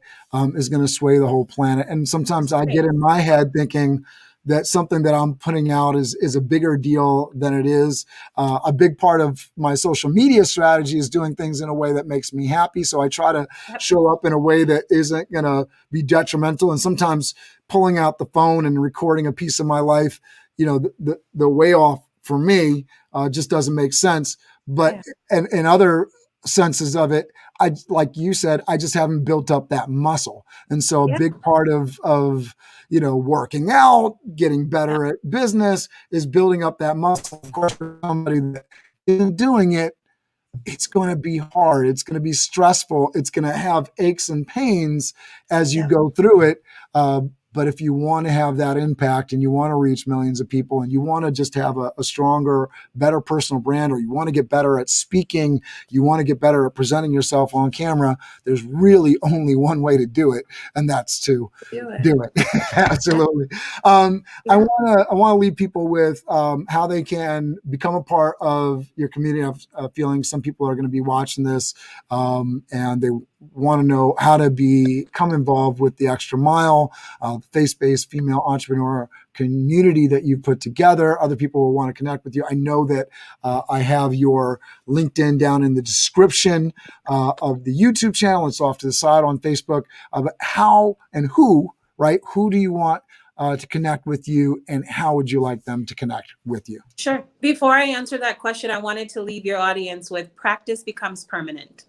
is going to sway the whole planet. And sometimes I get in my head thinking that something that I'm putting out is a bigger deal than it is. A big part of my social media strategy is doing things in a way that makes me happy. So I try to show up in a way that isn't going to be detrimental. And sometimes pulling out the phone and recording a piece of my life, the way off for me just doesn't make sense. But in other senses of it, like you said, I just haven't built up that muscle. And so a big part of working out, getting better at business is building up that muscle. Of course, for somebody that isn't doing it, it's going to be hard. It's going to be stressful. It's going to have aches and pains as you go through it. But if you want to have that impact and you want to reach millions of people and you want to just have a stronger, better personal brand, or you want to get better at speaking, you want to get better at presenting yourself on camera, there's really only one way to do it, and that's to do it. Absolutely. I want to leave people with how they can become a part of your community. I'm feeling some people are going to be watching this and they want to know how to become involved with the Extra Mile, faith-based female entrepreneur community that you've put together. Other people will want to connect with you. I know that I have your LinkedIn down in the description of the YouTube channel. It's off to the side on Facebook. But how and who, right? Who do you want to connect with you, and how would you like them to connect with you? Sure. Before I answer that question, I wanted to leave your audience with practice becomes permanent,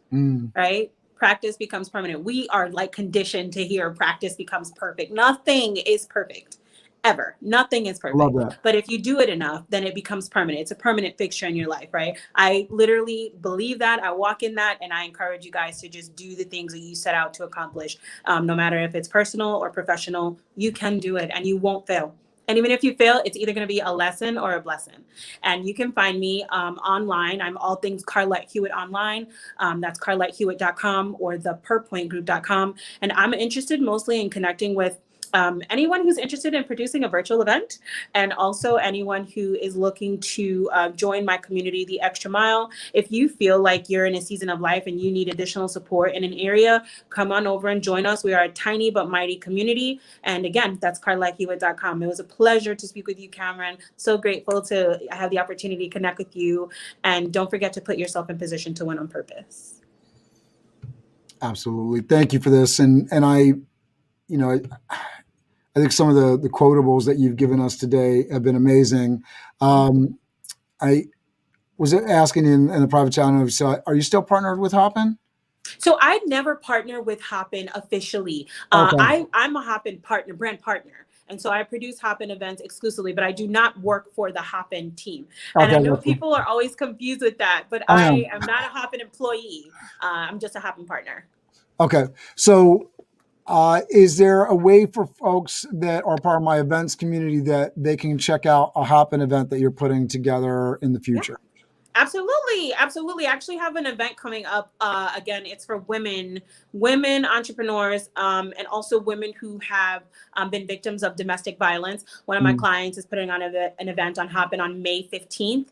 right? Practice becomes permanent. We are like conditioned to hear practice becomes perfect. Nothing is perfect, ever. Nothing is perfect. Love that. But if you do it enough, then it becomes permanent. It's a permanent fixture in your life, right? I literally believe that. I walk in that, and I encourage you guys to just do the things that you set out to accomplish. No matter if it's personal or professional, you can do it and you won't fail. And even if you fail, it's either going to be a lesson or a blessing. And you can find me online. I'm all things Karlet Hewitt online. That's karlethewitt.com or the purpointgroup.com. And I'm interested mostly in connecting with anyone who's interested in producing a virtual event, and also anyone who is looking to join my community, the Extra Mile. If you feel like you're in a season of life and you need additional support in an area, come on over and join us. We are a tiny but mighty community. And again, that's karlethewitt.com. It was a pleasure to speak with you, Cameron. So grateful to have the opportunity to connect with you. And don't forget to put yourself in position to win on purpose. Absolutely. Thank you for this. And I think some of the quotables that you've given us today have been amazing. I was asking in the private channel, so are you still partnered with Hopin? So I've never partnered with Hopin officially. Okay. I'm a Hopin brand partner. And so I produce Hopin events exclusively, but I do not work for the Hopin team. And I know people are always confused with that, but I am not a Hopin employee. I'm just a Hopin partner. Okay. So is there a way for folks that are part of my events community that they can check out a Hopin event that you're putting together in the future? Yeah. Absolutely. Absolutely. I actually have an event coming up. Again, it's for women entrepreneurs, and also women who have been victims of domestic violence. One of my clients is putting on an event on Hopin on May 15th.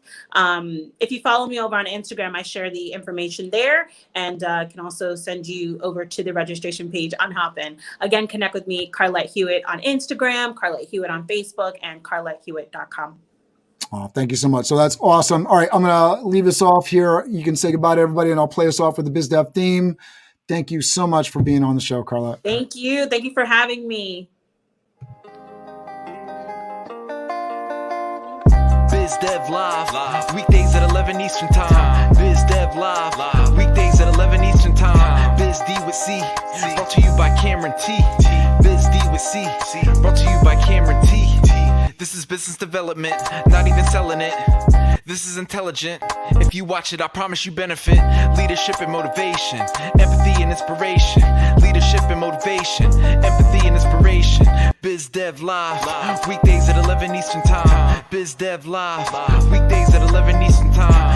If you follow me over on Instagram, I share the information there, and can also send you over to the registration page on Hopin. Again, connect with me, Karlet Hewitt on Instagram, Karlet Hewitt on Facebook, and karlethewitt.com. Oh, thank you so much. So that's awesome. All right, I'm going to leave this off here. You can say goodbye to everybody, and I'll play us off with the BizDev theme. Thank you so much for being on the show, Karlet. Thank you. Thank you for having me. BizDev Live, weekdays at 11 Eastern Time. BizDev Live, weekdays at 11 Eastern Time. BizD with C, brought to you by Cameron T. BizD with C, brought to you by Cameron T. This is business development, not even selling it. This is intelligent. If you watch it, I promise you benefit. Leadership and motivation, empathy and inspiration. Leadership and motivation, empathy and inspiration. Biz Dev Live, weekdays at 11 Eastern Time. Biz Dev Live, weekdays at 11 Eastern Time.